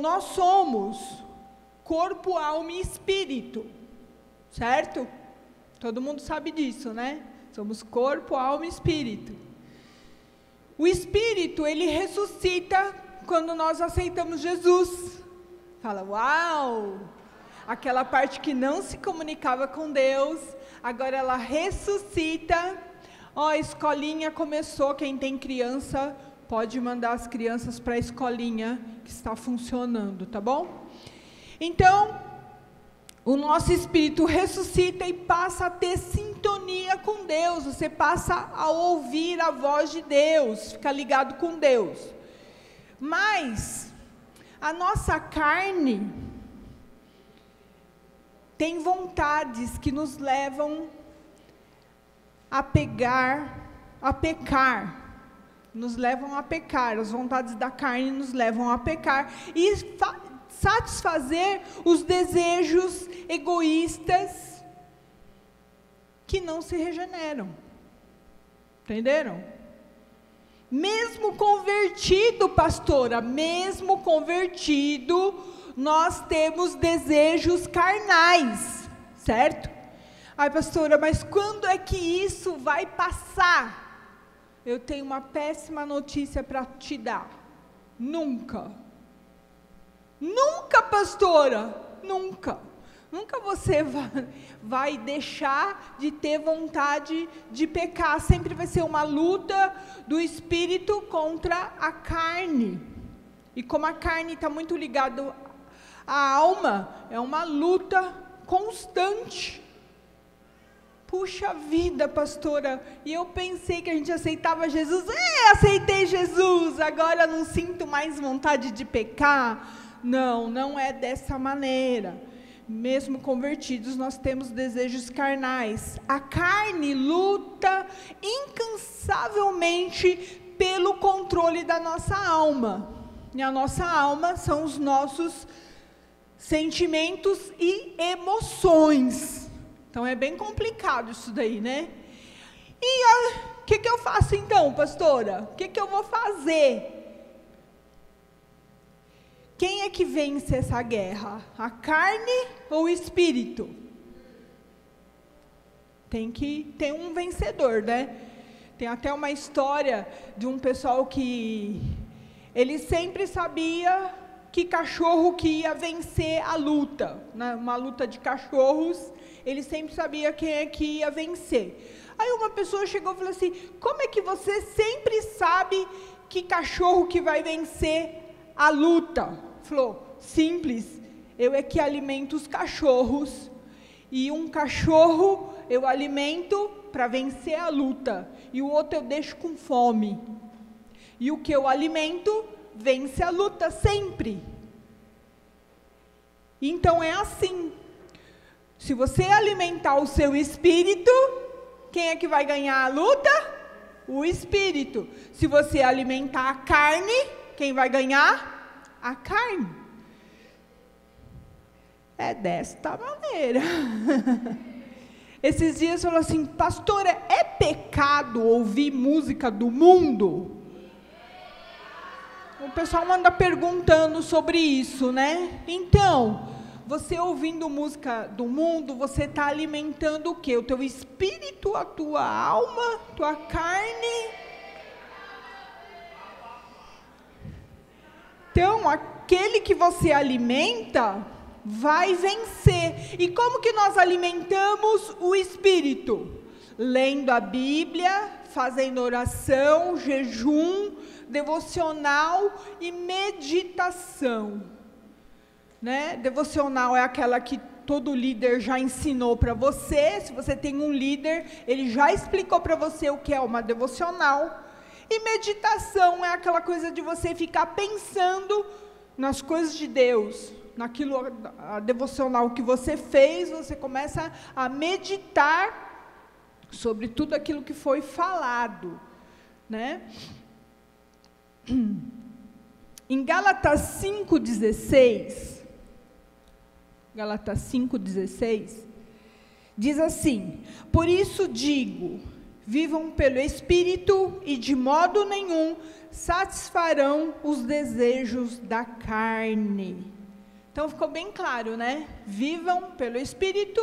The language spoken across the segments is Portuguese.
nós somos corpo, alma e espírito, certo? Todo mundo sabe disso, né? Somos corpo, alma e espírito. O espírito, ele ressuscita quando nós aceitamos Jesus. Fala, uau! Aquela parte que não se comunicava com Deus, agora ela ressuscita. Ó, a escolinha começou, quem tem criança pode mandar as crianças para a escolinha que está funcionando, tá bom? Então, o nosso espírito ressuscita e passa a ter sintonia com Deus, você passa a ouvir a voz de Deus, fica ligado com Deus. Mas, a nossa carne tem vontades que nos levam a pecar, nos levam a pecar, as vontades da carne nos levam a pecar, e satisfazer os desejos egoístas que não se regeneram. Entenderam? Mesmo convertido, pastora, mesmo convertido, nós temos desejos carnais, certo? Ai, pastora, mas quando é que isso vai passar? Eu tenho uma péssima notícia para te dar. Nunca. Nunca, pastora, nunca. Nunca você vai deixar de ter vontade de pecar. Sempre vai ser uma luta do espírito contra a carne. E como a carne está muito ligada à alma, é uma luta constante. Puxa vida, pastora, e eu pensei que a gente aceitava Jesus. Aceitei Jesus, agora não sinto mais vontade de pecar. Não, não é dessa maneira. Mesmo convertidos, nós temos desejos carnais. A carne luta incansavelmente pelo controle da nossa alma. E a nossa alma são os nossos sentimentos e emoções. Então é bem complicado isso daí, né? E o que eu faço então, pastora? O que eu vou fazer? Quem é que vence essa guerra? A carne ou o espírito? Tem que ter um vencedor, né? Tem até uma história de um pessoal que ele sempre sabia que cachorro que ia vencer a luta, uma luta de cachorros, ele sempre sabia quem é que ia vencer. Aí uma pessoa chegou e falou assim, como é que você sempre sabe que cachorro que vai vencer a luta? Falou, simples, eu é que alimento os cachorros, e um cachorro eu alimento para vencer a luta, e o outro eu deixo com fome, e o que eu alimento vence a luta sempre. Então é assim, se você alimentar o seu espírito, quem é que vai ganhar a luta? O espírito. Se você alimentar a carne, quem vai ganhar? A carne. É desta maneira. Esses dias falou assim, pastora, é pecado ouvir música do mundo? O pessoal anda perguntando sobre isso, né? Então, você ouvindo música do mundo, você está alimentando o quê? O teu espírito, a tua alma, tua carne? Então, aquele que você alimenta, vai vencer. E como que nós alimentamos o espírito? Lendo a Bíblia, fazendo oração, jejum, devocional e meditação. Né? Devocional é aquela que todo líder já ensinou para você. Se você tem um líder, ele já explicou para você o que é uma devocional. E meditação é aquela coisa de você ficar pensando nas coisas de Deus, naquilo, a devocional que você fez, você começa a meditar sobre tudo aquilo que foi falado, né? Em Gálatas 5,16, diz assim, por isso digo, Vivam pelo Espírito e de modo nenhum satisfarão os desejos da carne. Então ficou bem claro, né? Vivam pelo Espírito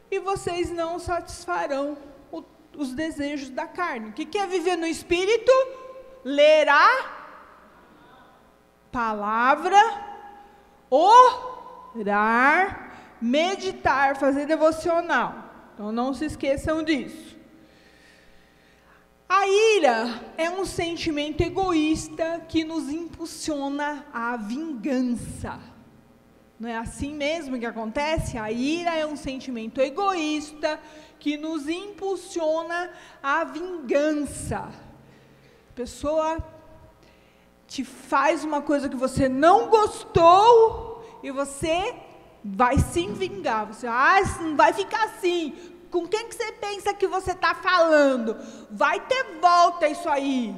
e vocês não satisfarão os desejos da carne. O que é viver no Espírito? Ler a palavra, orar, meditar, fazer devocional. Então não se esqueçam disso. A ira é um sentimento egoísta que nos impulsiona à vingança. Não é assim mesmo que acontece? A ira é um sentimento egoísta que nos impulsiona à vingança. A pessoa te faz uma coisa que você não gostou e você vai se vingar. Você não vai ficar assim. Com quem que você pensa que você está falando? Vai ter volta isso aí.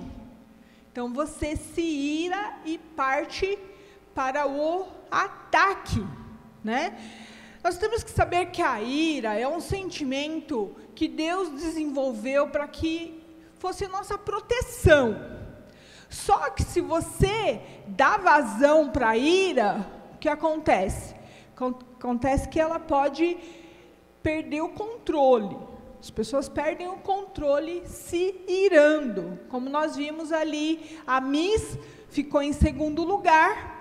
Então você se ira e parte para o ataque, né? Nós temos que saber que a ira é um sentimento que Deus desenvolveu para que fosse nossa proteção. Só que se você dá vazão para a ira, o que acontece? Acontece que ela pode perder o controle. As pessoas perdem o controle se irando. Como nós vimos ali, a Miss ficou em segundo lugar.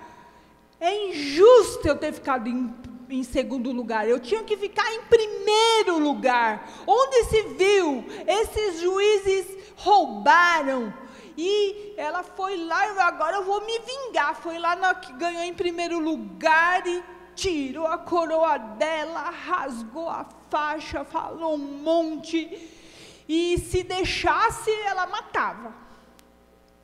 É injusto eu ter ficado em segundo lugar. Eu tinha que ficar em primeiro lugar. Onde se viu? Esses juízes roubaram. E ela foi lá, agora eu vou me vingar. Foi lá na que ganhou em primeiro lugar e tirou a coroa dela, rasgou a faixa, falou um monte. E se deixasse, ela matava.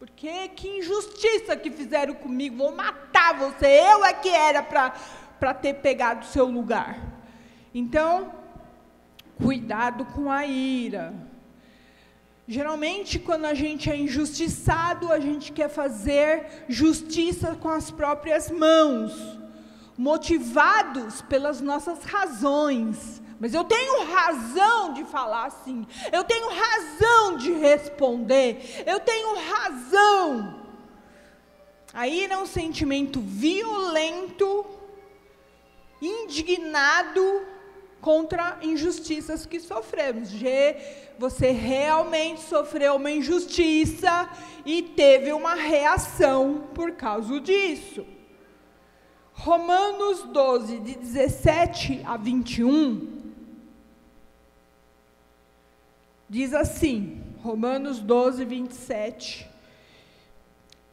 Porque que injustiça que fizeram comigo, vou matar você, eu é que era para ter pegado o seu lugar. Então, cuidado com a ira. Geralmente, quando a gente é injustiçado, a gente quer fazer justiça com as próprias mãos, motivados pelas nossas razões. Mas eu tenho razão de falar assim, eu tenho razão de responder, eu tenho razão. A ira é um sentimento violento, indignado contra injustiças que sofremos. Você realmente sofreu uma injustiça e teve uma reação por causa disso. Romanos 12, de 17 a 21, diz assim, Romanos 12, 27,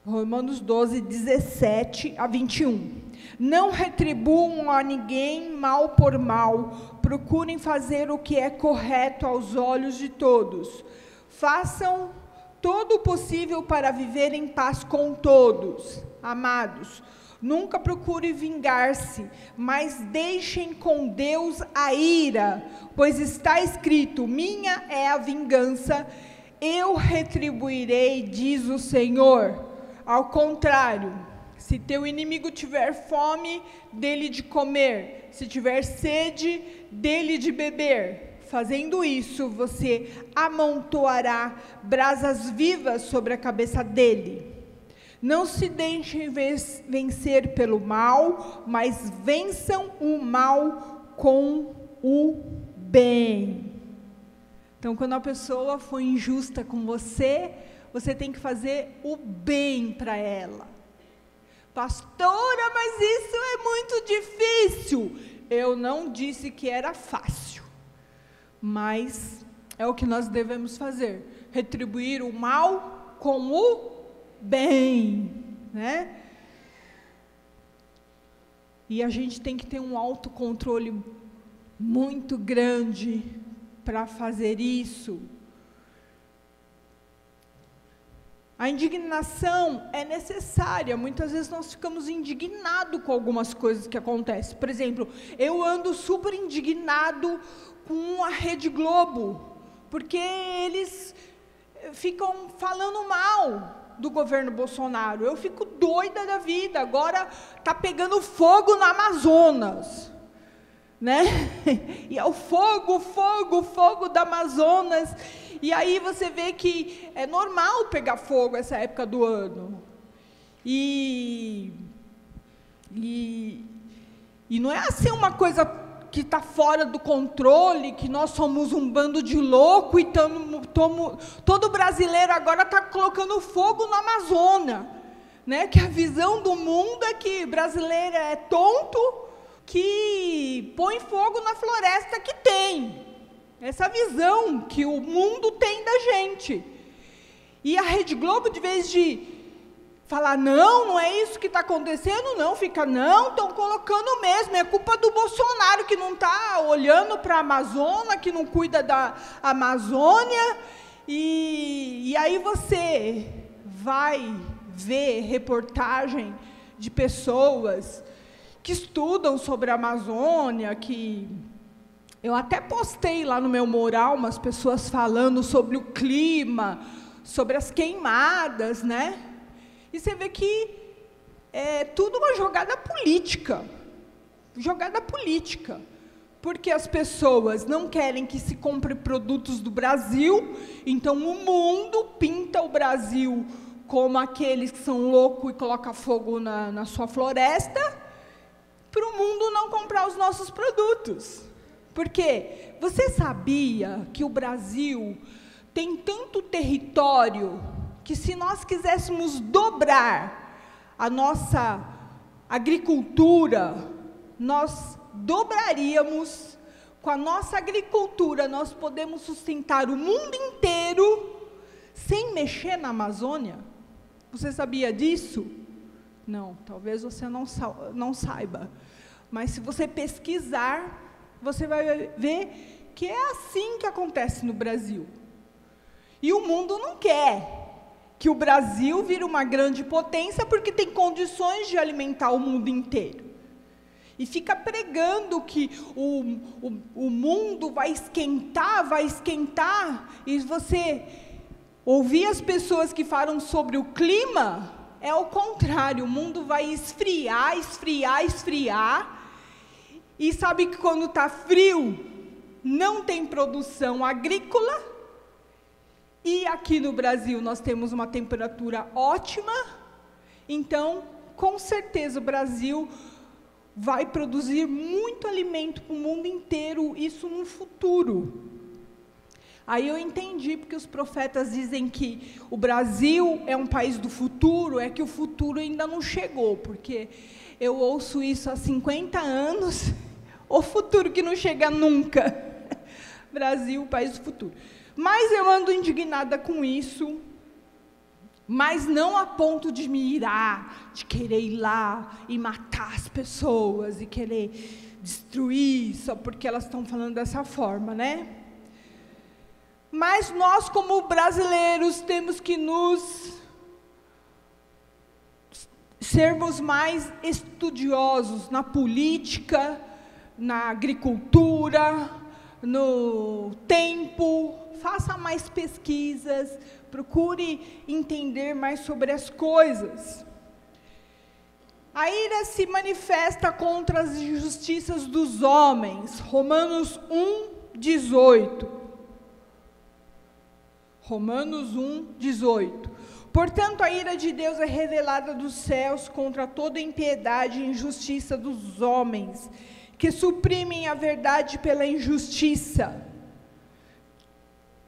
Romanos 12, 17 a 21. Não retribuam a ninguém mal por mal, procurem fazer o que é correto aos olhos de todos. Façam todo o possível para viver em paz com todos. Amados, nunca procure vingar-se, mas deixem com Deus a ira, pois está escrito, minha é a vingança, eu retribuirei, diz o Senhor. Ao contrário, se teu inimigo tiver fome, dê-lhe de comer, se tiver sede, dê-lhe de beber. Fazendo isso, você amontoará brasas vivas sobre a cabeça dele. Não se deixem vencer pelo mal, mas vençam o mal com o bem. Então, quando a pessoa for injusta com você, você tem que fazer o bem para ela. Pastora, mas isso é muito difícil. Eu não disse que era fácil, mas é o que nós devemos fazer. Retribuir o mal com o bem, né? E a gente tem que ter um autocontrole muito grande para fazer isso. A indignação é necessária. Muitas vezes nós ficamos indignados com algumas coisas que acontecem. Por exemplo, eu ando super indignado com a Rede Globo, porque eles ficam falando mal do governo Bolsonaro. Eu fico doida da vida. Agora está pegando fogo no Amazonas. né? E é o fogo, fogo, fogo do Amazonas. E aí você vê que é normal pegar fogo essa época do ano. E não é assim uma coisa que está fora do controle, que nós somos um bando de louco e todo brasileiro agora está colocando fogo no Amazonas, né? Que a visão do mundo é que brasileiro é tonto, que põe fogo na floresta que tem. Essa visão que o mundo tem da gente. E a Rede Globo, de vez de falar, não é isso que está acontecendo, não, estão colocando mesmo, é culpa do Bolsonaro, que não está olhando para a Amazônia, que não cuida da Amazônia, e aí você vai ver reportagem de pessoas que estudam sobre a Amazônia, que eu até postei lá no meu mural, umas pessoas falando sobre o clima, sobre as queimadas, né? E você vê que é tudo uma jogada política, porque as pessoas não querem que se compre produtos do Brasil, então o mundo pinta o Brasil como aqueles que são loucos e colocam fogo na sua floresta, para o mundo não comprar os nossos produtos. Porque você sabia que o Brasil tem tanto território que, se nós quiséssemos dobrar a nossa agricultura, nós dobraríamos. Com a nossa agricultura, nós podemos sustentar o mundo inteiro sem mexer na Amazônia? Você sabia disso? Não, talvez você não saiba. Mas se você pesquisar, você vai ver que é assim que acontece no Brasil. E o mundo não quer que o Brasil vire uma grande potência, porque tem condições de alimentar o mundo inteiro. E fica pregando que o mundo vai esquentar, e você ouvir as pessoas que falam sobre o clima, é o contrário, o mundo vai esfriar, e sabe que quando está frio, não tem produção agrícola. E aqui no Brasil nós temos uma temperatura ótima, então, com certeza, o Brasil vai produzir muito alimento para o mundo inteiro, isso no futuro. Aí eu entendi, porque os profetas dizem que o Brasil é um país do futuro, é que o futuro ainda não chegou, porque eu ouço isso há 50 anos, o futuro que não chega nunca. Brasil, país do futuro. Mas eu ando indignada com isso, mas não a ponto de me irar, de querer ir lá e matar as pessoas, e querer destruir, só porque elas estão falando dessa forma, né? Mas nós, como brasileiros, temos que sermos mais estudiosos na política, na agricultura, no tempo. Faça mais pesquisas, procure entender mais sobre as coisas. A ira se manifesta contra as injustiças dos homens. Romanos 1:18. Romanos 1:18. Portanto, a ira de Deus é revelada dos céus contra toda impiedade e injustiça dos homens, que suprimem a verdade pela injustiça.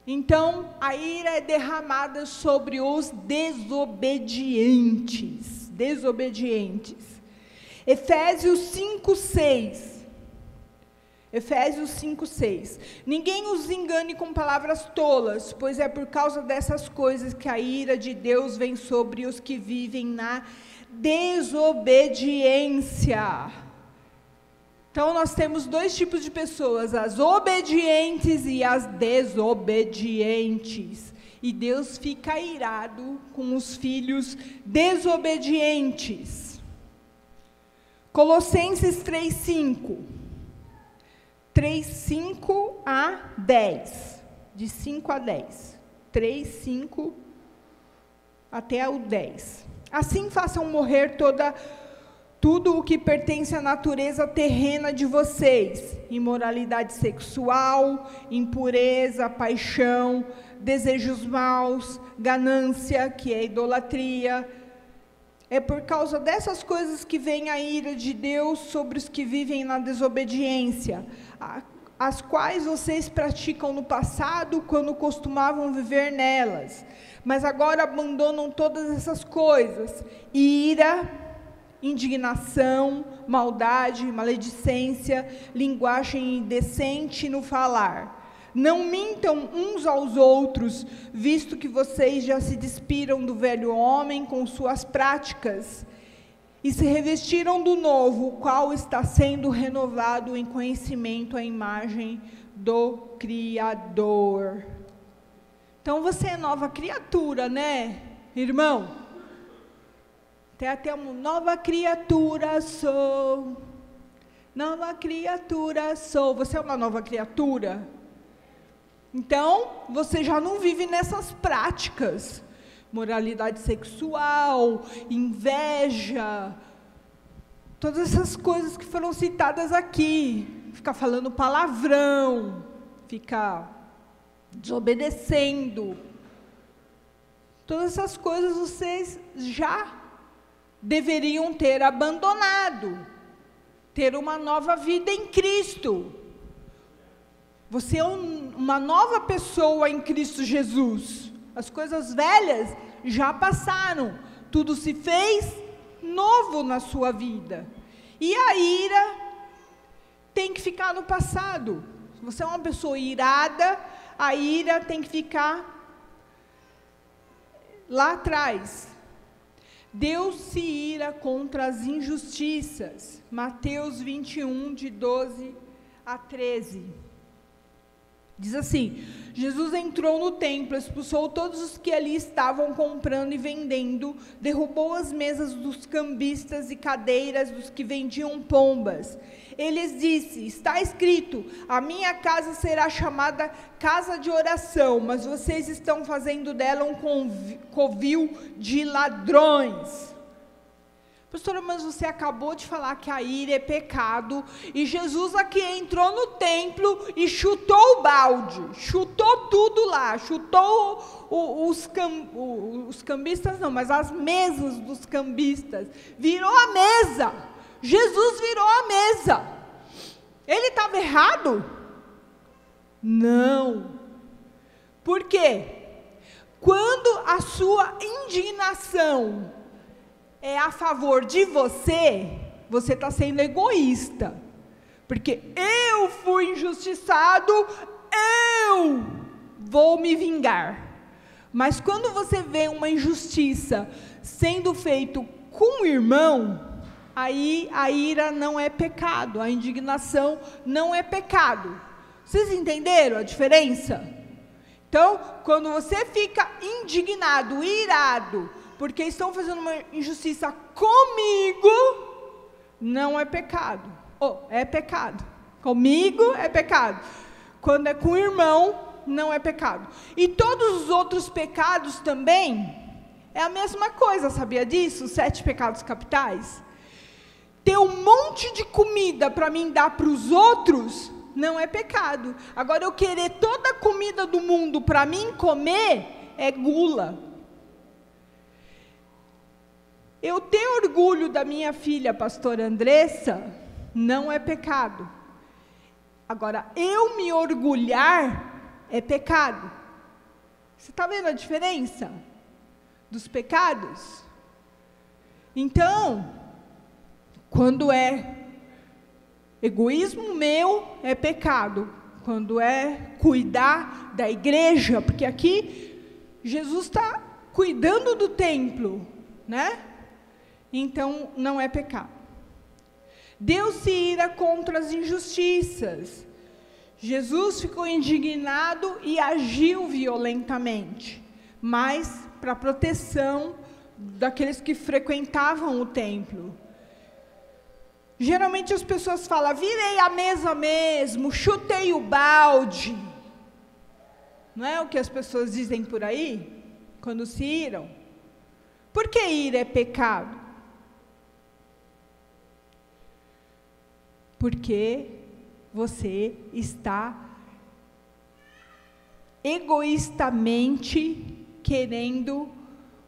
Então, a ira é derramada sobre os desobedientes. Efésios 5:6. Efésios 5:6. Ninguém os engane com palavras tolas, pois é por causa dessas coisas que a ira de Deus vem sobre os que vivem na desobediência. Então, nós temos dois tipos de pessoas, as obedientes e as desobedientes. E Deus fica irado com os filhos desobedientes. Colossenses 3:5. 3:5 a 10. De 5 a 10. 3:5 até o 10. Assim façam morrer tudo o que pertence à natureza terrena de vocês, imoralidade sexual, impureza, paixão, desejos maus, ganância, que é idolatria. É por causa dessas coisas que vem a ira de Deus sobre os que vivem na desobediência, as quais vocês praticam no passado, quando costumavam viver nelas. Mas agora abandonam todas essas coisas: ira, indignação, maldade, maledicência, linguagem indecente no falar. Não mintam uns aos outros, visto que vocês já se despiram do velho homem com suas práticas e se revestiram do novo, o qual está sendo renovado em conhecimento à imagem do Criador. Então você é nova criatura, né, irmão? Até uma nova criatura sou. Nova criatura sou. Você é uma nova criatura? Então, você já não vive nessas práticas. Moralidade sexual, inveja, todas essas coisas que foram citadas aqui. Ficar falando palavrão, ficar desobedecendo. Todas essas coisas vocês já deveriam ter abandonado. Ter uma nova vida em Cristo. Você é uma nova pessoa em Cristo Jesus. As coisas velhas já passaram. Tudo se fez novo na sua vida. E a ira tem que ficar no passado. Se você é uma pessoa irada, a ira tem que ficar lá atrás. Deus se ira contra as injustiças. Mateus 21, de 12 a 13. Diz assim: Jesus entrou no templo, expulsou todos os que ali estavam comprando e vendendo, derrubou as mesas dos cambistas e cadeiras dos que vendiam pombas. Ele lhes disse: está escrito, a minha casa será chamada casa de oração, mas vocês estão fazendo dela um covil de ladrões. Pastora, mas você acabou de falar que a ira é pecado, e Jesus aqui entrou no templo e chutou o balde, chutou tudo lá, chutou os cambistas não, mas as mesas dos cambistas, virou a mesa, Jesus virou a mesa. Ele estava errado? Não. Por quê? Quando a sua indignação é a favor de você, você está sendo egoísta, porque eu fui injustiçado, eu vou me vingar. Mas quando você vê uma injustiça sendo feita com o irmão, aí a ira não é pecado, a indignação não é pecado. Vocês entenderam a diferença? Então, quando você fica indignado, irado, porque estão fazendo uma injustiça comigo, não é pecado. É pecado. Comigo é pecado. Quando é com o irmão, não é pecado. E todos os outros pecados também, é a mesma coisa, sabia disso? Os 7 pecados capitais. Ter um monte de comida para mim dar para os outros, não é pecado. Agora, eu querer toda a comida do mundo para mim comer, é gula. Eu ter orgulho da minha filha, pastora Andressa, não é pecado. Agora, eu me orgulhar é pecado. Você está vendo a diferença dos pecados? Então, quando é egoísmo meu, é pecado. Quando é cuidar da igreja, porque aqui Jesus está cuidando do templo, né? Então, não é pecado. Deus se ira contra as injustiças. Jesus ficou indignado e agiu violentamente, mas para proteção daqueles que frequentavam o templo. Geralmente as pessoas falam, virei a mesa mesmo, chutei o balde. Não é o que as pessoas dizem por aí, quando se iram? Por que ira é pecado? Porque você está egoístamente querendo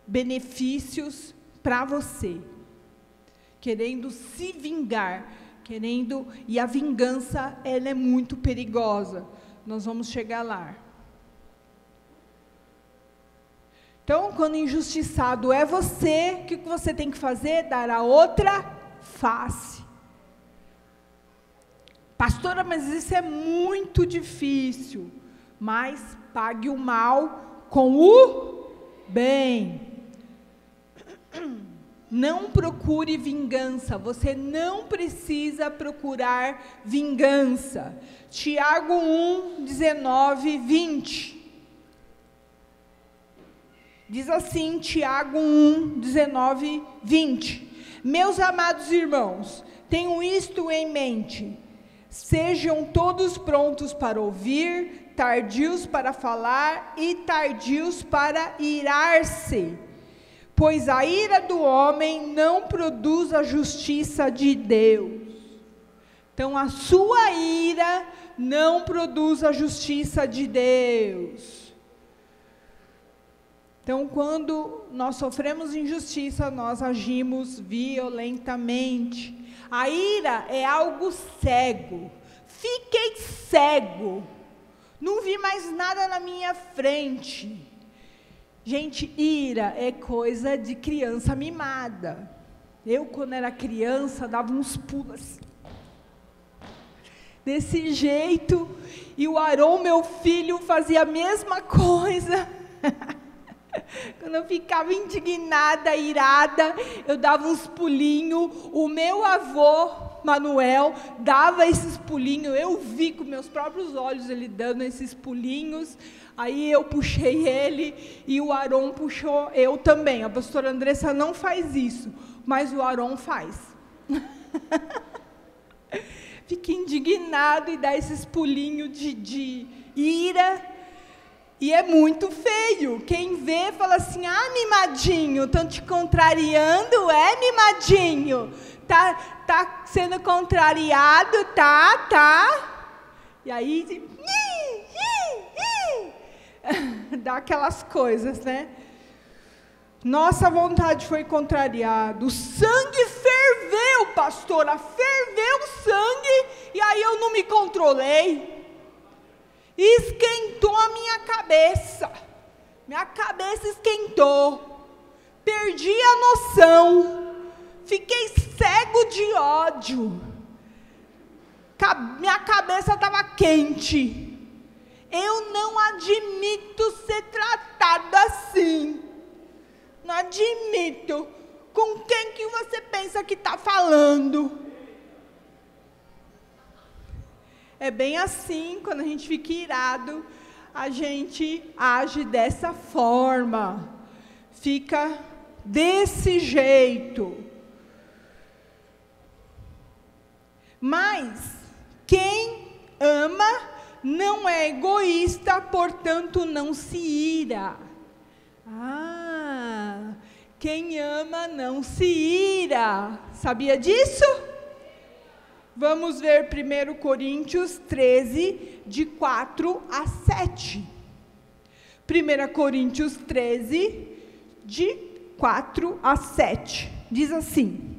benefícios para você, querendo se vingar, e a vingança, ela é muito perigosa. Nós vamos chegar lá. Então, quando injustiçado é você, o que você tem que fazer? Dar a outra face. Pastora, mas isso é muito difícil. Mas pague o mal com o bem. Não procure vingança, você não precisa procurar vingança. Tiago 1, 19, 20. Diz assim, Tiago 1, 19, 20. Meus amados irmãos, tenham isto em mente. Sejam todos prontos para ouvir, tardios para falar e tardios para irar-se. Pois a ira do homem não produz a justiça de Deus. Então, a sua ira não produz a justiça de Deus. Então, quando nós sofremos injustiça, nós agimos violentamente. A ira é algo cego. Fiquei cego. Não vi mais nada na minha frente. Gente, ira é coisa de criança mimada. Eu, quando era criança, dava uns pulos assim, desse jeito, e o Aron, meu filho, fazia a mesma coisa. Quando eu ficava indignada, irada, eu dava uns pulinhos. O meu avô, Manuel, dava esses pulinhos. Eu vi com meus próprios olhos ele dando esses pulinhos. Aí eu puxei ele e o Aron puxou eu também. A pastora Andressa não faz isso, mas o Aron faz. Fica indignado e dá esses pulinhos de ira. E é muito feio. Quem vê fala assim, mimadinho, estão te contrariando, mimadinho? Tá sendo contrariado, tá? E aí, dá aquelas coisas, né? Nossa vontade foi contrariada. O sangue ferveu, pastora, ferveu o sangue, e aí eu não me controlei. Esquentou a minha cabeça esquentou, perdi a noção, fiquei cego de ódio, minha cabeça estava quente. Eu não admito ser tratada assim, não admito. Com quem que você pensa que está falando? É bem assim, quando a gente fica irado, a gente age dessa forma, fica desse jeito. Mas, quem ama não é egoísta, portanto não se ira. Quem ama não se ira. Sabia disso? Vamos ver 1 Coríntios 13, de 4 a 7. 1 Coríntios 13, de 4 a 7. Diz assim: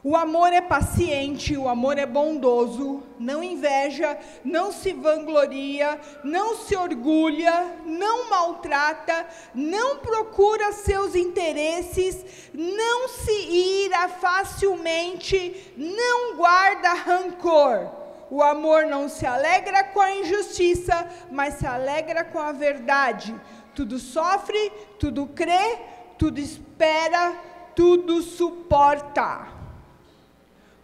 o amor é paciente, o amor é bondoso, não inveja, não se vangloria, não se orgulha, não maltrata, não procura seus interesses, não se ira facilmente, não guarda rancor. O amor não se alegra com a injustiça, mas se alegra com a verdade. Tudo sofre, tudo crê, tudo espera, tudo suporta.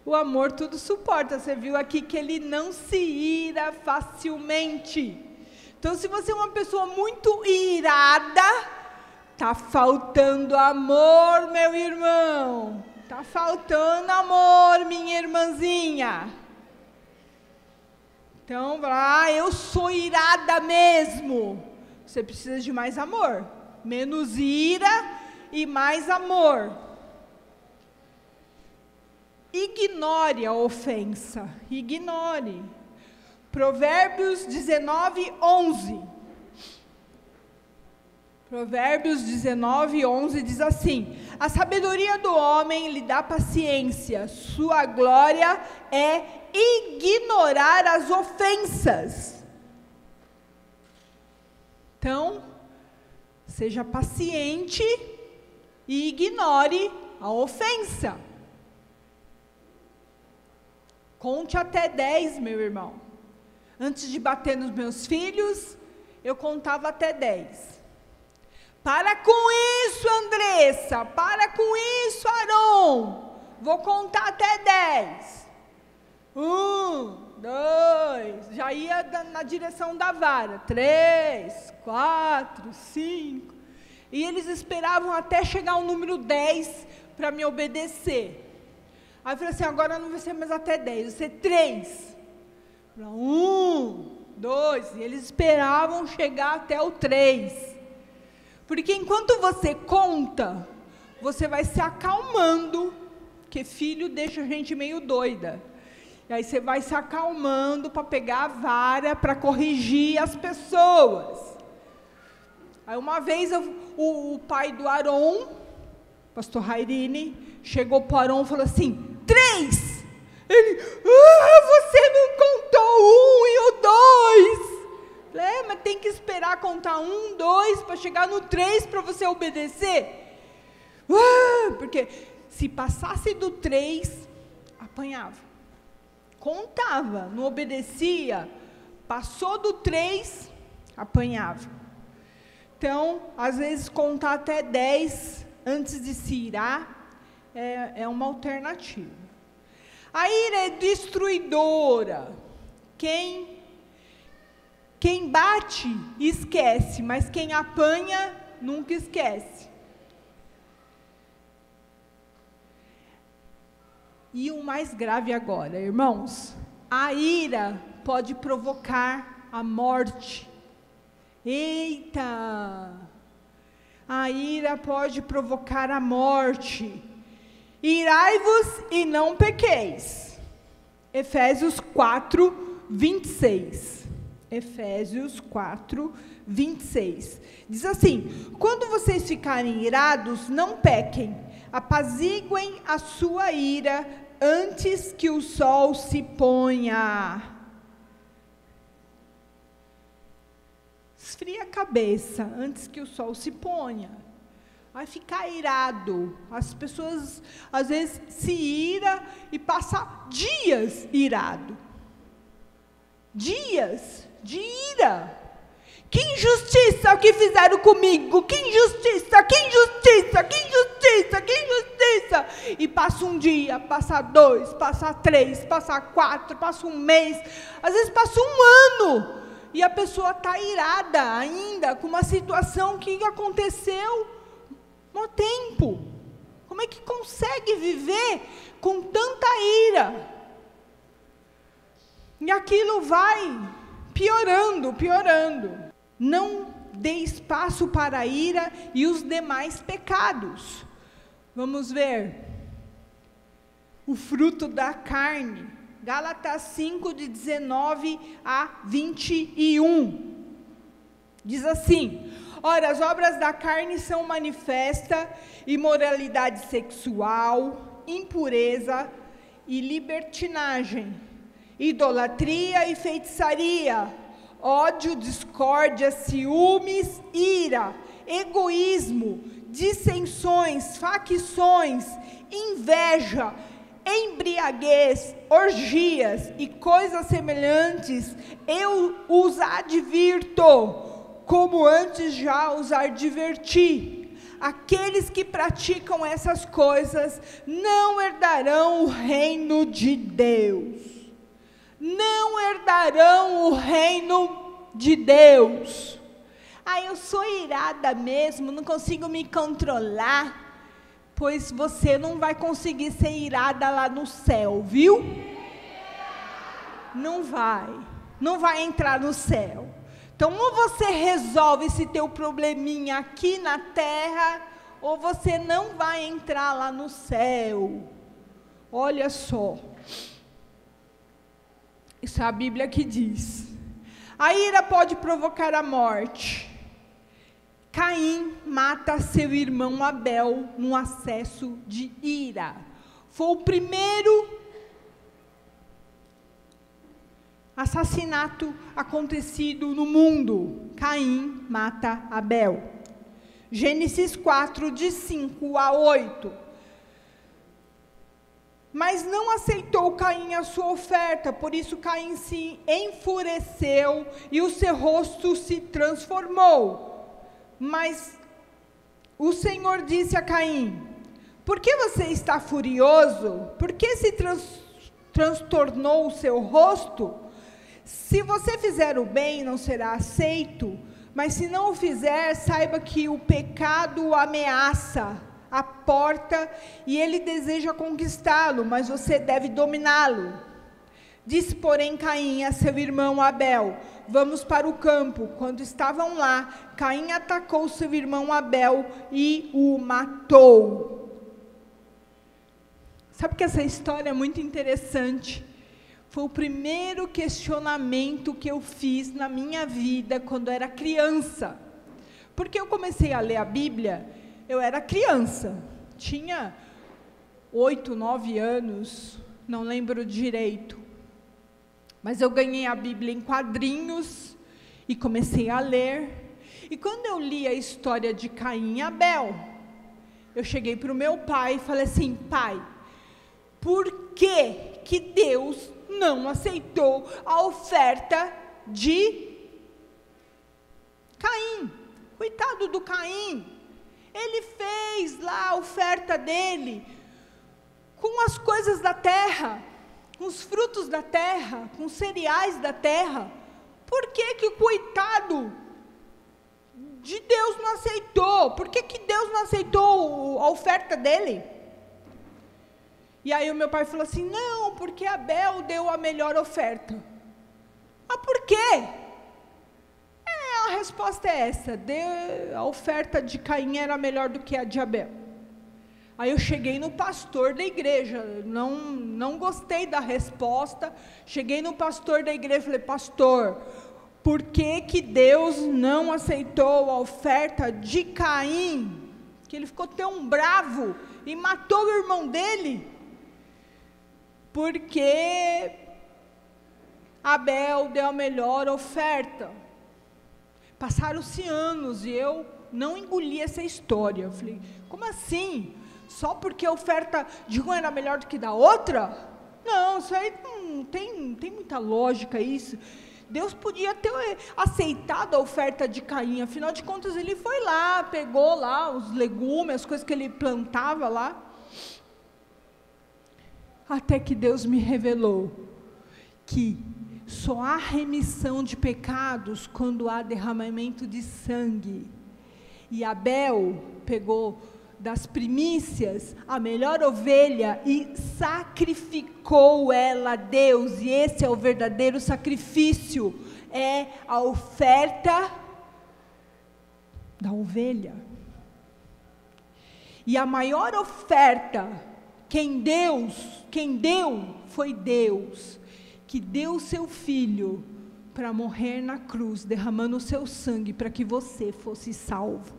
O amor tudo suporta. Você viu aqui que ele não se ira facilmente. Então, se você é uma pessoa muito irada, está faltando amor, meu irmão. Está faltando amor, minha irmãzinha. Então, eu sou irada mesmo. Você precisa de mais amor. Menos ira e mais amor. Ignore a ofensa, ignore. Provérbios 19, 11. Provérbios 19, 11 diz assim: a sabedoria do homem lhe dá paciência, sua glória é ignorar as ofensas. Então, seja paciente e ignore a ofensa. Conte até 10, meu irmão. Antes de bater nos meus filhos, eu contava até 10. Para com isso, Andressa. Para com isso, Aron. Vou contar até 10. 1, 2. Já ia na direção da vara. 3, 4, 5. E eles esperavam até chegar ao número 10 para me obedecer. Aí eu falei assim: agora não vai ser mais até 10, vai ser 3. 1, 2. E eles esperavam chegar até o 3. Porque enquanto você conta, você vai se acalmando, porque filho deixa a gente meio doida. E aí você vai se acalmando para pegar a vara, para corrigir as pessoas. Aí uma vez o pai do Aron, pastor Rairini, chegou para o Aron e falou assim: 3! Ele: você não contou 1 e o 2. Mas tem que esperar contar 1, 2, para chegar no 3 para você obedecer. Porque se passasse do 3, apanhava. Contava, não obedecia, passou do 3, apanhava. Então, às vezes, contar até 10 antes de se irar é uma alternativa. A ira é destruidora. Quem bate, esquece, mas quem apanha, nunca esquece. E o mais grave agora, irmãos, a ira pode provocar a morte. Eita! A ira pode provocar a morte. Irai-vos e não pequeis. Efésios 4, 26. Efésios 4, 26. Diz assim: quando vocês ficarem irados, não pequem, apaziguem a sua ira antes que o sol se ponha. Esfria a cabeça antes que o sol se ponha. Vai ficar irado. As pessoas às vezes se iram e passam dias irado. Dias de ira. Que injustiça o que fizeram comigo. Que injustiça, que injustiça, que injustiça, que injustiça. E passa um dia, passa 2, passa 3, passa 4, passa um mês. Às vezes passa um ano. E a pessoa está irada ainda com uma situação que aconteceu no tempo. Como é que consegue viver com tanta ira? E aquilo vai piorando, piorando. Não dê espaço para a ira e os demais pecados. Vamos ver. O fruto da carne. Gálatas 5, de 19 a 21. Diz assim: ora, as obras da carne são manifesta: imoralidade sexual, impureza e libertinagem, idolatria e feitiçaria, ódio, discórdia, ciúmes, ira, egoísmo, dissensões, facções, inveja, embriaguez, orgias e coisas semelhantes. Eu os advirto, como antes já os adverti. Aqueles que praticam essas coisas não herdarão o reino de Deus. Não herdarão o reino de Deus. Eu sou irada mesmo, não consigo me controlar. Pois você não vai conseguir ser irada lá no céu, viu? Não vai entrar no céu. Então, ou você resolve esse teu probleminha aqui na terra, ou você não vai entrar lá no céu. Olha só. Isso é a Bíblia que diz. A ira pode provocar a morte. Caim mata seu irmão Abel num acesso de ira. Foi o primeiro assassinato acontecido no mundo. Caim mata Abel. Gênesis 4, de 5 a 8. Mas não aceitou Caim a sua oferta, por isso Caim se enfureceu e o seu rosto se transformou. Mas o Senhor disse a Caim: por que você está furioso? Por que se transtornou o seu rosto? Se você fizer o bem, não será aceito, mas se não o fizer, saiba que o pecado o ameaça a porta e ele deseja conquistá-lo, mas você deve dominá-lo. Disse, porém, Caim a seu irmão Abel: vamos para o campo. Quando estavam lá, Caim atacou seu irmão Abel e o matou. Sabe que essa história é muito interessante? Foi o primeiro questionamento que eu fiz na minha vida quando eu era criança. Porque eu comecei a ler a Bíblia, eu era criança, tinha 8, 9 anos, não lembro direito. Mas eu ganhei a Bíblia em quadrinhos e comecei a ler. E quando eu li a história de Caim e Abel, eu cheguei para o meu pai e falei assim: pai, por que Deus não aceitou a oferta de Caim? Coitado do Caim, ele fez lá a oferta dele com as coisas da terra, com os frutos da terra, com os cereais da terra. Por que o coitado de Deus não aceitou? Por que Deus não aceitou a oferta dele? E aí o meu pai falou assim: não, porque Abel deu a melhor oferta. Ah, por quê? A resposta é essa: a oferta de Caim era melhor do que a de Abel. Aí eu cheguei no pastor da igreja, não gostei da resposta, cheguei no pastor da igreja e falei: pastor, por que Deus não aceitou a oferta de Caim? Que ele ficou tão bravo e matou o irmão dele? Porque Abel deu a melhor oferta. Passaram-se anos e eu não engoli essa história. Eu falei: como assim? Só porque a oferta de um era melhor do que da outra? Não, isso aí não tem muita lógica isso. Deus podia ter aceitado a oferta de Caim, afinal de contas ele foi lá, pegou lá os legumes, as coisas que ele plantava lá. Até que Deus me revelou que só há remissão de pecados quando há derramamento de sangue. E Abel pegou das primícias a melhor ovelha e sacrificou ela a Deus. E esse é o verdadeiro sacrifício, é a oferta da ovelha. E a maior oferta, quem deu foi Deus, que deu o seu filho para morrer na cruz, derramando o seu sangue para que você fosse salvo.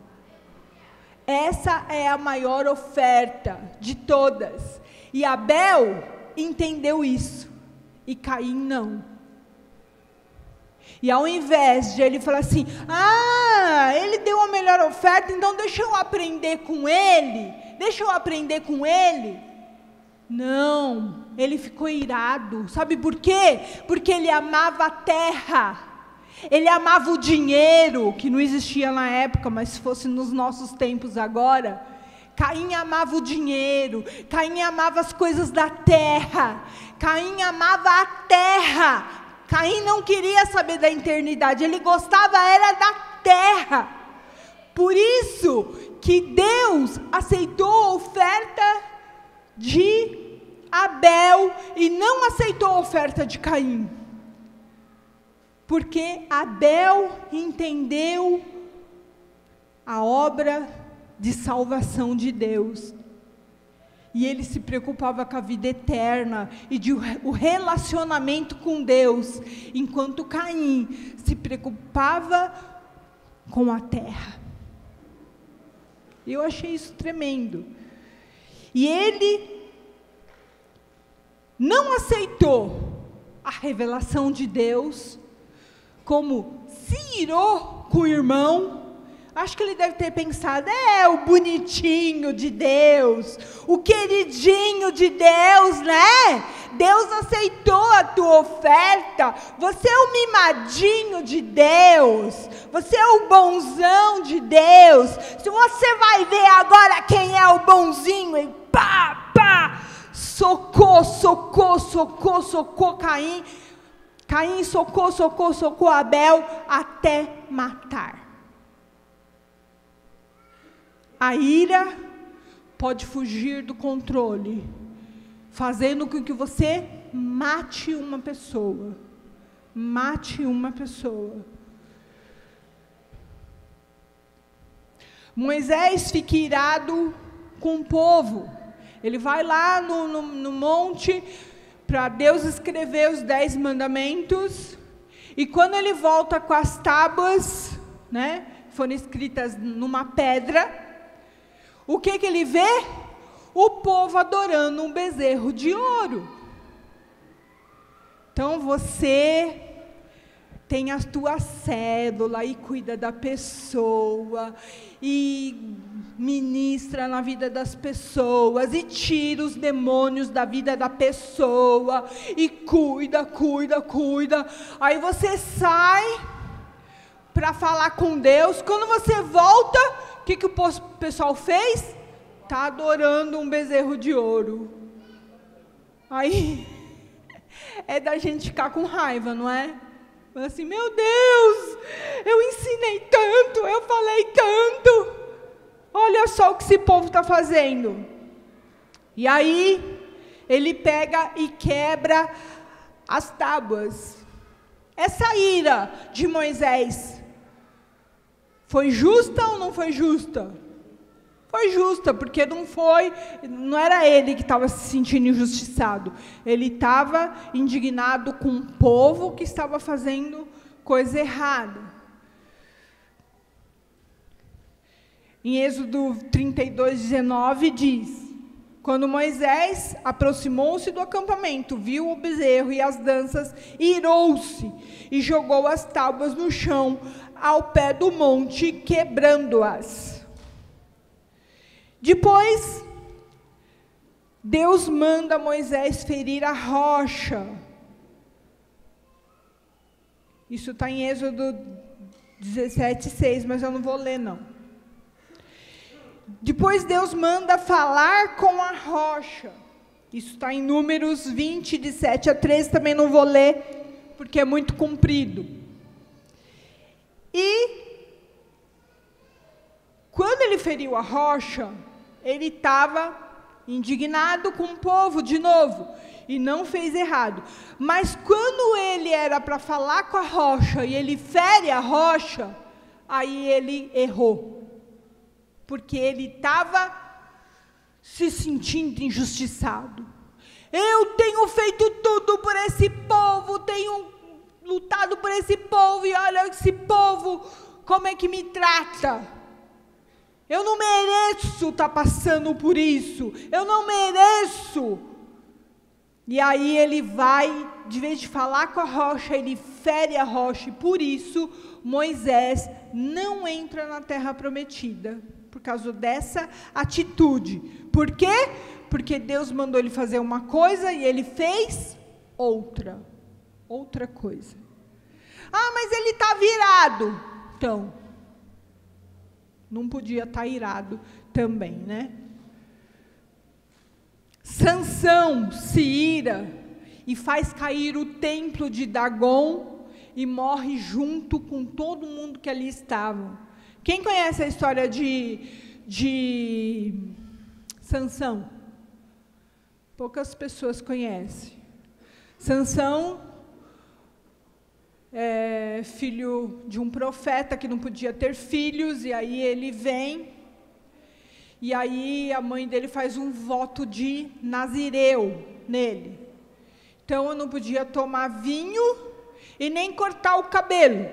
Essa é a maior oferta de todas. E Abel entendeu isso, e Caim não. E ao invés de ele falar assim: ele deu a melhor oferta, então deixa eu aprender com ele, Não, ele ficou irado. Sabe por quê? Porque ele amava a terra, ele amava o dinheiro, que não existia na época, mas se fosse nos nossos tempos agora. Caim amava o dinheiro, Caim amava as coisas da terra, Caim amava a terra. Caim não queria saber da eternidade, ele gostava era da terra. Por isso que Deus aceitou a oferta de Abel e não aceitou a oferta de Caim, porque Abel entendeu a obra de salvação de Deus, E ele se preocupava com a vida eterna e o relacionamento com Deus, enquanto Caim se preocupava com a terra. Eu achei isso tremendo. E ele não aceitou a revelação de Deus, como se irou com o irmão. Acho que ele deve ter pensado, o bonitinho de Deus, o queridinho de Deus, né? Deus aceitou a tua oferta, você é o mimadinho de Deus, você é o bonzão de Deus. Se você vai ver agora quem é o bonzinho, e pá, socou Caim. Caim socou Abel até matar. A ira pode fugir do controle, fazendo com que você mate uma pessoa. Mate uma pessoa. Moisés fica irado com o povo. Ele vai lá no monte para Deus escrever os 10 mandamentos. E quando ele volta com as tábuas, né, foram escritas numa pedra, o que ele vê? O povo adorando um bezerro de ouro. Então você tem a tua cédula e cuida da pessoa, e ministra na vida das pessoas, e tira os demônios da vida da pessoa, e cuida. Aí você sai para falar com Deus. Quando você volta, o que o pessoal fez? Está adorando um bezerro de ouro. Aí é da gente ficar com raiva, não é? Assim, meu Deus, eu ensinei tanto, eu falei tanto, olha só o que esse povo está fazendo. E aí ele pega e quebra as tábuas. Essa ira de Moisés foi justa ou não foi justa? Foi justa, porque não era ele que estava se sentindo injustiçado. Ele estava indignado com o povo que estava fazendo coisa errada. Em Êxodo 32:19 diz: quando Moisés aproximou-se do acampamento, viu o bezerro e as danças, irou-se e jogou as tábuas no chão, ao pé do monte, quebrando-as. Depois, Deus manda Moisés ferir a rocha. Isso está em Êxodo 17:6, mas eu não vou ler, não. Depois Deus manda falar com a rocha. Isso está em Números 20, de 7 a 13, também não vou ler, porque é muito comprido. E, quando ele feriu a rocha, ele estava indignado com o povo de novo, e não fez errado. Mas quando ele era para falar com a rocha, e ele fere a rocha, aí ele errou. Porque ele estava se sentindo injustiçado. Eu tenho feito tudo por esse povo, tenho lutado por esse povo, e olha esse povo, como é que me trata. Eu não mereço estar passando por isso, eu não mereço. E aí ele vai, de vez de falar com a rocha, ele fere a rocha, e por isso Moisés não entra na terra prometida. Por causa dessa atitude. Por quê? Porque Deus mandou ele fazer uma coisa e ele fez outra coisa. Ah, mas ele está virado. Então, não podia estar irado também, né? Sansão se ira e faz cair o templo de Dagon e morre junto com todo mundo que ali estava. Quem conhece a história de Sansão? Poucas pessoas conhecem. Sansão é filho de um profeta que não podia ter filhos, e aí ele vem E aí a mãe dele faz um voto de nazireu nele. Então eu não podia tomar vinho e nem cortar o cabelo.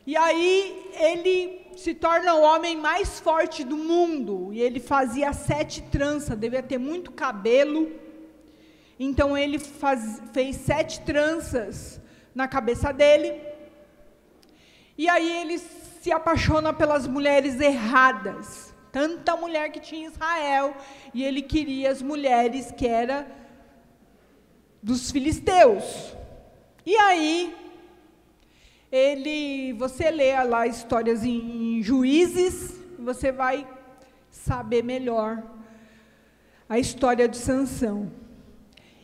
E aí ele se torna o homem mais forte do mundo. E ele fazia 7 tranças, devia ter muito cabelo. Então ele fez 7 tranças na cabeça dele. E aí ele se apaixona pelas mulheres erradas. Tanta mulher que tinha em Israel. E ele queria as mulheres que eram dos filisteus. E aí, você lê lá histórias em Juízes, você vai saber melhor a história de Sansão.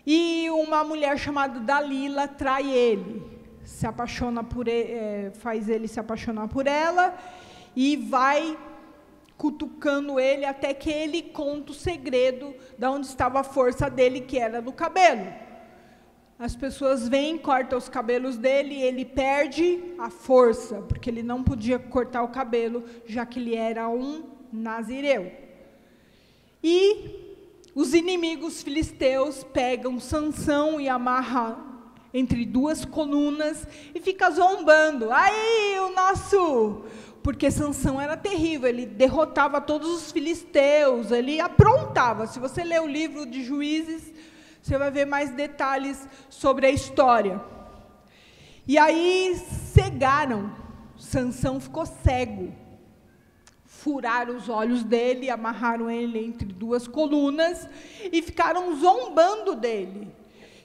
E uma mulher chamada Dalila trai ele, se apaixona por ele, faz ele se apaixonar por ela, e vai cutucando ele até que ele conta o segredo de onde estava a força dele, que era no cabelo. As pessoas vêm, cortam os cabelos dele, e ele perde a força, porque ele não podia cortar o cabelo, já que ele era um nazireu. E os inimigos filisteus pegam Sansão e amarram entre 2 colunas e fica zombando. Aí o nosso... Porque Sansão era terrível, ele derrotava todos os filisteus, ele aprontava. Se você ler o livro de Juízes, você vai ver mais detalhes sobre a história. E aí cegaram, Sansão ficou cego. Furaram os olhos dele, amarraram ele entre 2 colunas e ficaram zombando dele.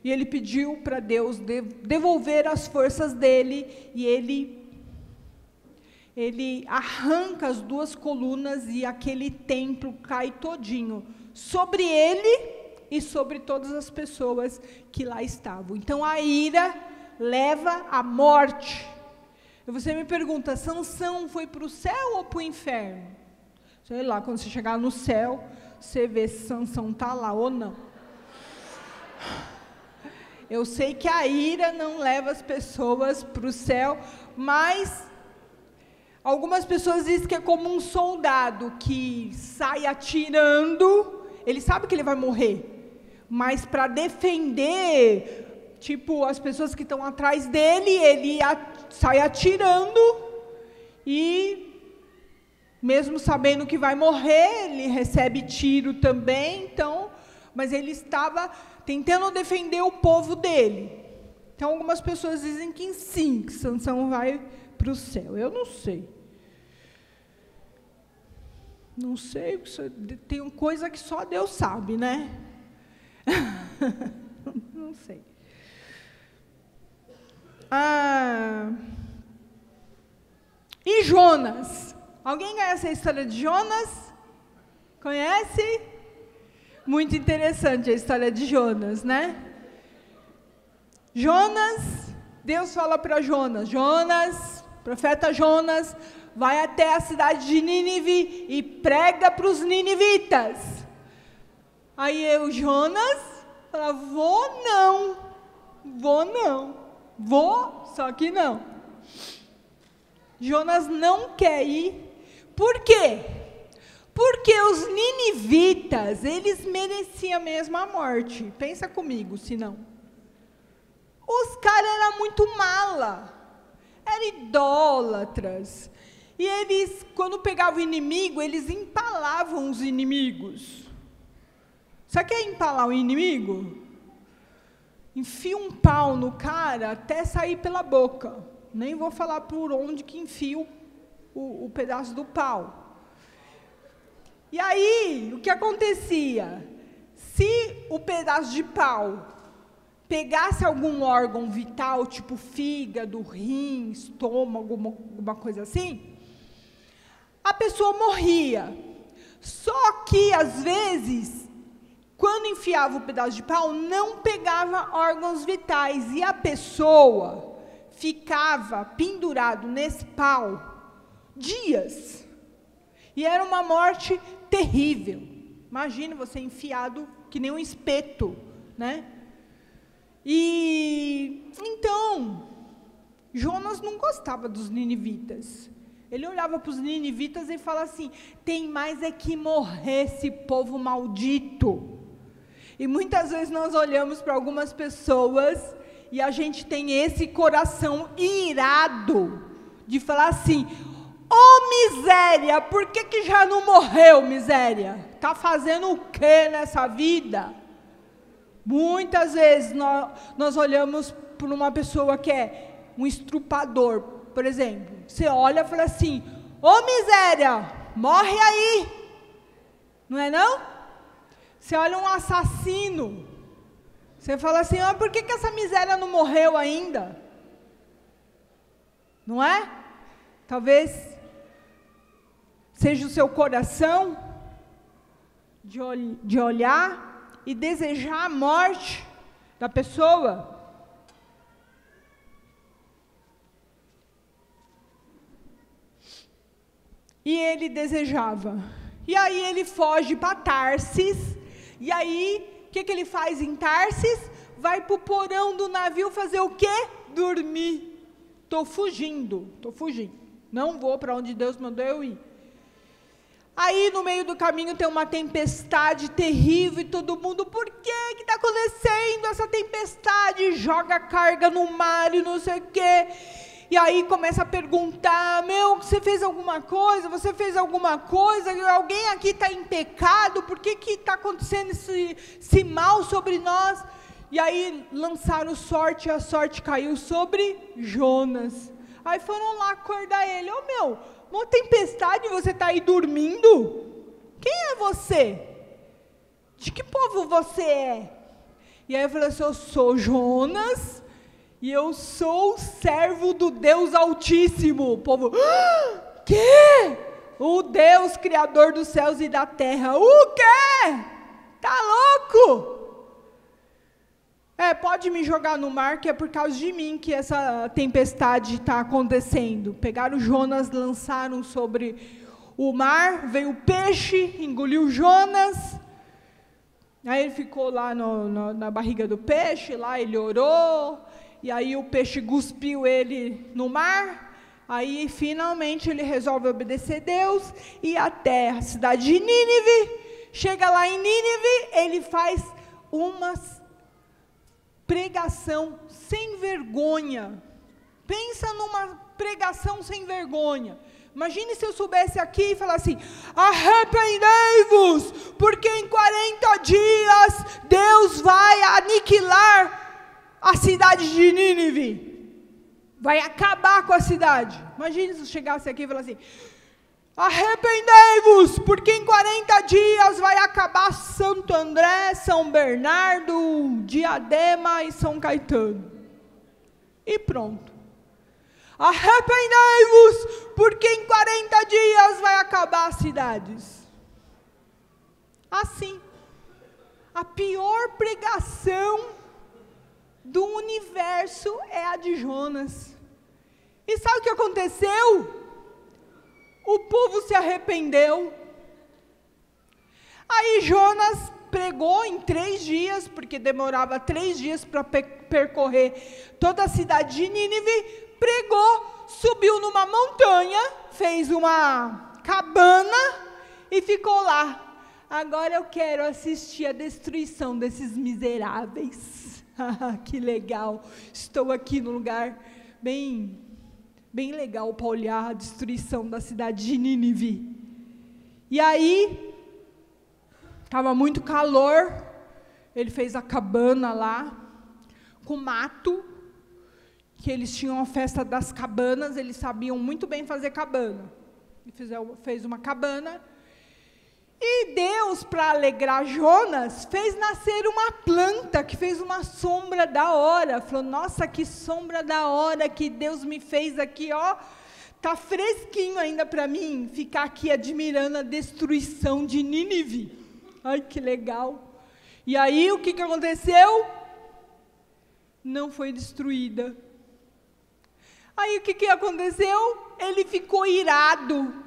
E ele pediu para Deus devolver as forças dele, e ele arranca as 2 colunas e aquele templo cai todinho sobre ele e sobre todas as pessoas que lá estavam. Então a ira leva à morte. E você me pergunta, Sansão foi para o céu ou para o inferno? Sei lá, quando você chegar no céu, você vê se Sansão está lá ou não. Eu sei que a ira não leva as pessoas para o céu, mas algumas pessoas dizem que é como um soldado que sai atirando, ele sabe que ele vai morrer, mas para defender, tipo, as pessoas que estão atrás dele, ele sai atirando, e mesmo sabendo que vai morrer, ele recebe tiro também, então, mas ele estava tentando defender o povo dele. Então, algumas pessoas dizem que sim, que Sansão vai para o céu. Eu não sei. Não sei, tem coisa que só Deus sabe, né? Não sei. E Jonas? Alguém conhece a história de Jonas? Conhece? Muito interessante a história de Jonas, né? Jonas, Deus fala para Jonas, profeta Jonas, vai até a cidade de Nínive e prega para os ninivitas. Aí Jonas fala, vou, só que não. Jonas não quer ir. Por quê? Porque os ninivitas, eles mereciam mesmo a morte. Pensa comigo, se não. Os caras eram muito mala, eram idólatras. E eles, quando pegavam o inimigo, eles empalavam os inimigos. Sabe o que é empalar o inimigo? Enfia um pau no cara até sair pela boca. Nem vou falar por onde que enfia o pedaço do pau. E aí, o que acontecia? Se o pedaço de pau pegasse algum órgão vital, tipo fígado, rim, estômago, alguma coisa assim, a pessoa morria. Só que, às vezes, quando enfiava o pedaço de pau, não pegava órgãos vitais, e a pessoa ficava pendurado nesse pau dias. E era uma morte terrível. Imagine você enfiado que nem um espeto, né? E então, Jonas não gostava dos ninivitas. Ele olhava para os ninivitas e falava assim: tem mais é que morrer esse povo maldito. E muitas vezes nós olhamos para algumas pessoas e a gente tem esse coração irado de falar assim: ô miséria, por que já não morreu, miséria? Está fazendo o que nessa vida? Muitas vezes nós olhamos para uma pessoa que é um estrupador, por exemplo. Você olha e fala assim: ô miséria, morre aí. Não é não? Você olha um assassino, você fala assim: por que essa miséria não morreu ainda? Não é? Talvez seja o seu coração de olhar e desejar a morte da pessoa. E ele desejava. E aí ele foge para Tarsis. E aí, o que ele faz em Tarsis? Vai para o porão do navio fazer o quê? Dormir. Estou fugindo. Não vou para onde Deus mandou eu ir. Aí, no meio do caminho, tem uma tempestade terrível e todo mundo: por que está acontecendo essa tempestade? Joga carga no mar e não sei o quê. E aí começa a perguntar: você fez alguma coisa? Você fez alguma coisa? Alguém aqui está em pecado? Por que está acontecendo esse mal sobre nós? E aí lançaram sorte e a sorte caiu sobre Jonas. Aí foram lá acordar ele: uma tempestade, você está aí dormindo? Quem é você? De que povo você é? E aí eu falei assim: eu sou Jonas. E eu sou o servo do Deus Altíssimo. O povo: quê? O Deus Criador dos céus e da terra. O quê? Tá louco? Pode me jogar no mar, que é por causa de mim que essa tempestade está acontecendo. Pegaram Jonas, lançaram sobre o mar, veio o peixe, engoliu Jonas. Aí ele ficou lá na barriga do peixe, lá ele orou. E aí o peixe cuspiu ele no mar. Aí finalmente ele resolve obedecer a Deus e ir até a cidade de Nínive. Chega lá em Nínive, ele faz uma pregação sem vergonha. Pensa numa pregação sem vergonha. Imagine se eu soubesse aqui e falasse assim: arrependei-vos, porque em 40 dias Deus vai aniquilar a cidade de Nínive, vai acabar com a cidade. Imagine se eu chegasse aqui e falasse assim: arrependei-vos, porque em 40 dias vai acabar Santo André, São Bernardo, Diadema e São Caetano. E pronto. Arrependei-vos, porque em 40 dias vai acabar as cidades. Assim, a pior pregação do universo é a de Jonas. E sabe o que aconteceu? O povo se arrependeu. Aí Jonas pregou em 3 dias, porque demorava 3 dias para percorrer toda a cidade de Nínive. Pregou, subiu numa montanha, fez uma cabana e ficou lá. Agora eu quero assistir a destruição desses miseráveis. Que legal, estou aqui num lugar bem legal para olhar a destruição da cidade de Nínive. E aí, estava muito calor, ele fez a cabana lá, com mato, que eles tinham a festa das cabanas, eles sabiam muito bem fazer cabana. Ele fez uma cabana. E Deus, para alegrar Jonas, fez nascer uma planta que fez uma sombra da hora. Falou: nossa, que sombra da hora que Deus me fez aqui, ó. Tá fresquinho ainda para mim ficar aqui admirando a destruição de Nínive. Ai, que legal. E aí, o que aconteceu? Não foi destruída. Aí, o que aconteceu? Ele ficou irado.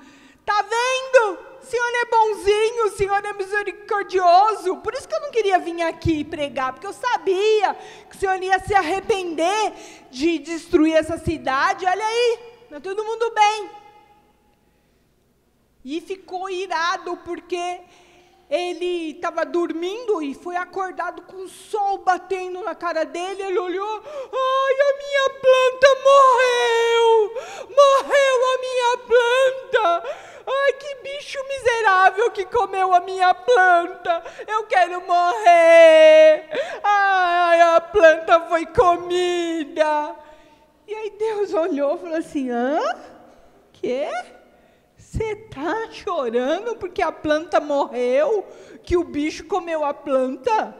Tá vendo? O Senhor é bonzinho, o Senhor é misericordioso. Por isso que eu não queria vir aqui pregar, porque eu sabia que o Senhor ia se arrepender de destruir essa cidade. Olha aí, está todo mundo bem. e ficou irado porque ele estava dormindo e foi acordado com o sol batendo na cara dele. Ele olhou, ai, a minha planta morreu a minha planta, ai, que bicho miserável que comeu a minha planta, eu quero morrer, ai, a planta foi comida. E aí Deus olhou e falou assim, quê? Você está chorando porque a planta morreu? Que o bicho comeu a planta?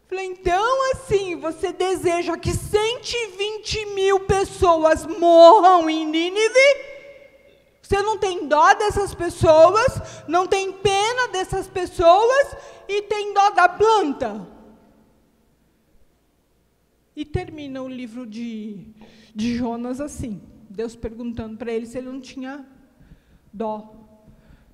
Falei, então assim, você deseja que 120.000 pessoas morram em Nínive? Você não tem dó dessas pessoas, não tem pena dessas pessoas e tem dó da planta? E termina o livro de Jonas assim, Deus perguntando para ele se ele não tinha dó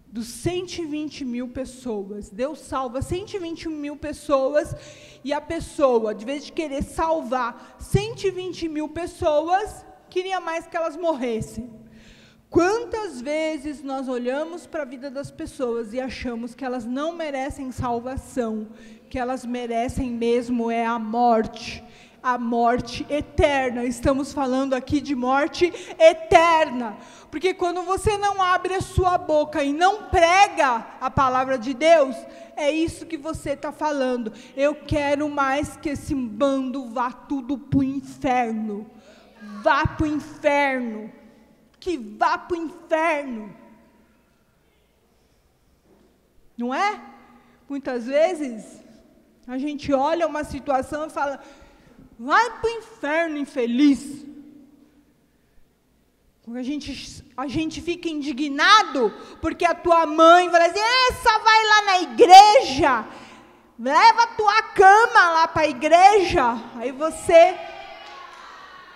dos 120.000 pessoas. Deus salva 120.000 pessoas e a pessoa, de vez de querer salvar 120.000 pessoas, queria mais que elas morressem. Quantas vezes nós olhamos para a vida das pessoas e achamos que elas não merecem salvação, que elas merecem mesmo a morte eterna. Estamos falando aqui de morte eterna, porque quando você não abre a sua boca e não prega a palavra de Deus, é isso que você está falando. Eu quero mais que esse bando vá tudo para o inferno, vá para o inferno, que vá para o inferno, não é? Muitas vezes a gente olha uma situação e fala, vai para o inferno, infeliz. A gente fica indignado porque a tua mãe fala assim, essa vai lá na igreja, leva a tua cama lá para a igreja. Aí você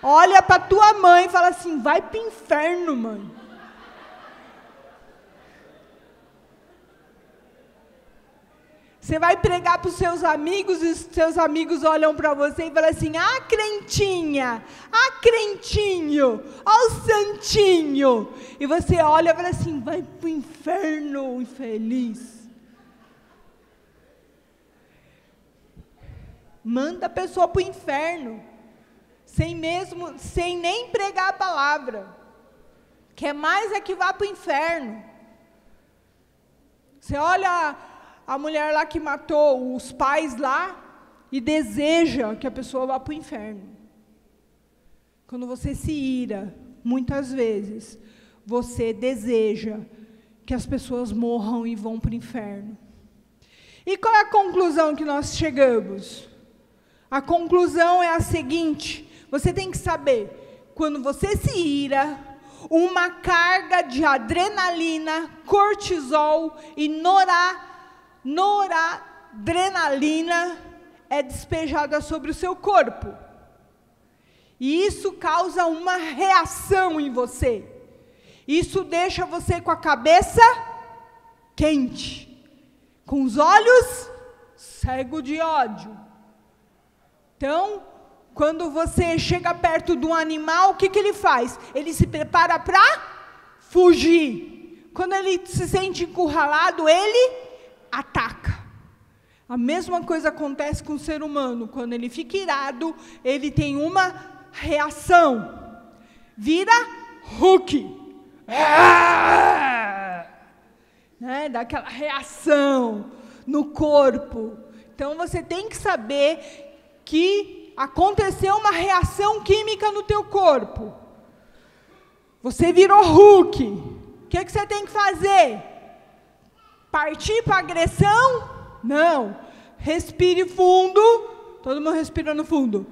olha para a tua mãe e fala assim, vai para o inferno, mãe. Você vai pregar para os seus amigos e os seus amigos olham para você e falam assim, crentinha, crentinho, o santinho. E você olha e fala assim, vai para o inferno, infeliz. Manda a pessoa para o inferno, sem nem pregar a palavra. Quer mais é que vá para o inferno. Você olha a mulher lá que matou os pais lá e deseja que a pessoa vá para o inferno. Quando você se ira, muitas vezes, você deseja que as pessoas morram e vão para o inferno. E qual é a conclusão que nós chegamos? A conclusão é a seguinte, você tem que saber, quando você se ira, uma carga de adrenalina, cortisol e noradrenalina é despejada sobre o seu corpo. E isso causa uma reação em você. Isso deixa você com a cabeça quente, com os olhos cego de ódio. Então, quando você chega perto de um animal, o que ele faz? Ele se prepara para fugir. Quando ele se sente encurralado, ele ataca. A mesma coisa acontece com o ser humano. Quando ele fica irado, ele tem uma reação. Vira Hulk. Né? Dá aquela reação no corpo. Então você tem que saber que aconteceu uma reação química no teu corpo. Você virou Hulk. O que você tem que fazer? Partir para a agressão? Não. Respire fundo. Todo mundo respirando fundo.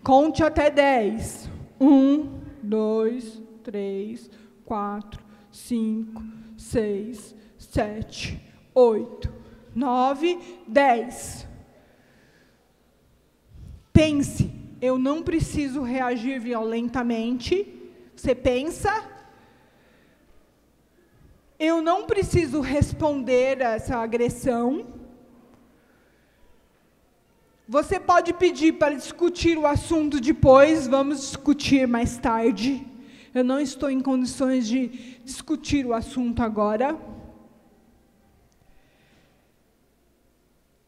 Conte até 10. 1, 2, 3, 4, 5, 6, 7, 8, 9, 10. Pense, eu não preciso reagir violentamente. Você pensa? Eu não preciso responder a essa agressão. Você pode pedir para discutir o assunto depois, vamos discutir mais tarde. Eu não estou em condições de discutir o assunto agora.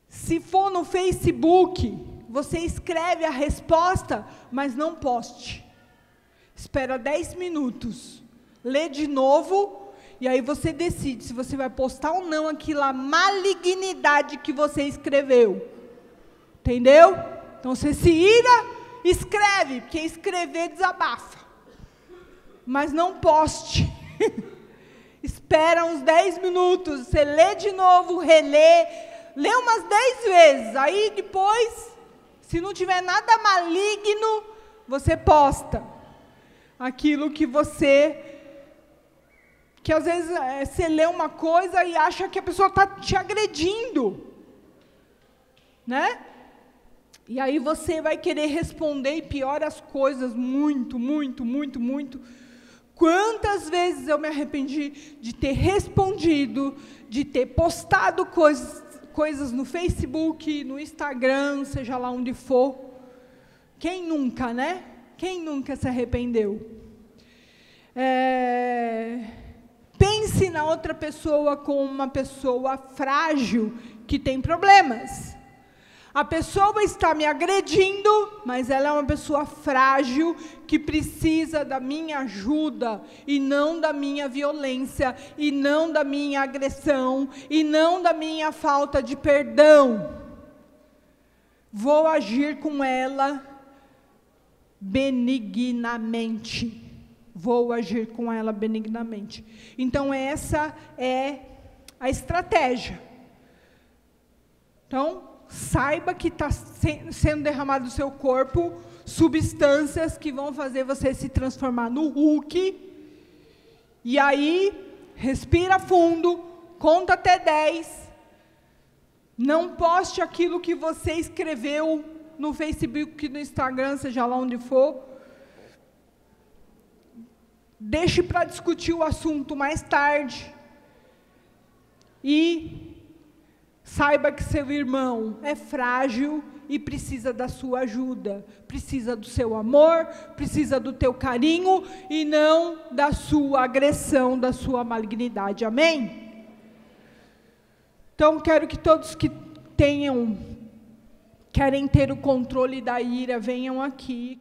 Se for no Facebook, você escreve a resposta, mas não poste. Espera 10 minutos. Lê de novo, e aí você decide se você vai postar ou não aquela malignidade que você escreveu. Entendeu? Então você se ira, escreve, porque escrever desabafa. Mas não poste. Espera uns 10 minutos, você lê de novo, relê, lê umas 10 vezes, aí depois, se não tiver nada maligno, você posta aquilo que às vezes você lê uma coisa e acha que a pessoa está te agredindo, né? E aí você vai querer responder e piora as coisas muito, muito, muito, muito. Quantas vezes eu me arrependi de ter respondido, de ter postado coisas no Facebook, no Instagram, seja lá onde for. Quem nunca, né? Quem nunca se arrependeu? Pense na outra pessoa como uma pessoa frágil, que tem problemas. A pessoa está me agredindo, mas ela é uma pessoa frágil, que precisa da minha ajuda, e não da minha violência, e não da minha agressão, e não da minha falta de perdão. Vou agir com ela benignamente. Vou agir com ela benignamente. Então, essa é a estratégia. Então, saiba que está sendo derramado do seu corpo substâncias que vão fazer você se transformar no Hulk. E aí, respira fundo, conta até 10. Não poste aquilo que você escreveu no Facebook, no Instagram, seja lá onde for. Deixe para discutir o assunto mais tarde. E saiba que seu irmão é frágil e precisa da sua ajuda, precisa do seu amor, precisa do teu carinho e não da sua agressão, da sua malignidade. Amém? Então, quero que todos que querem ter o controle da ira, venham aqui.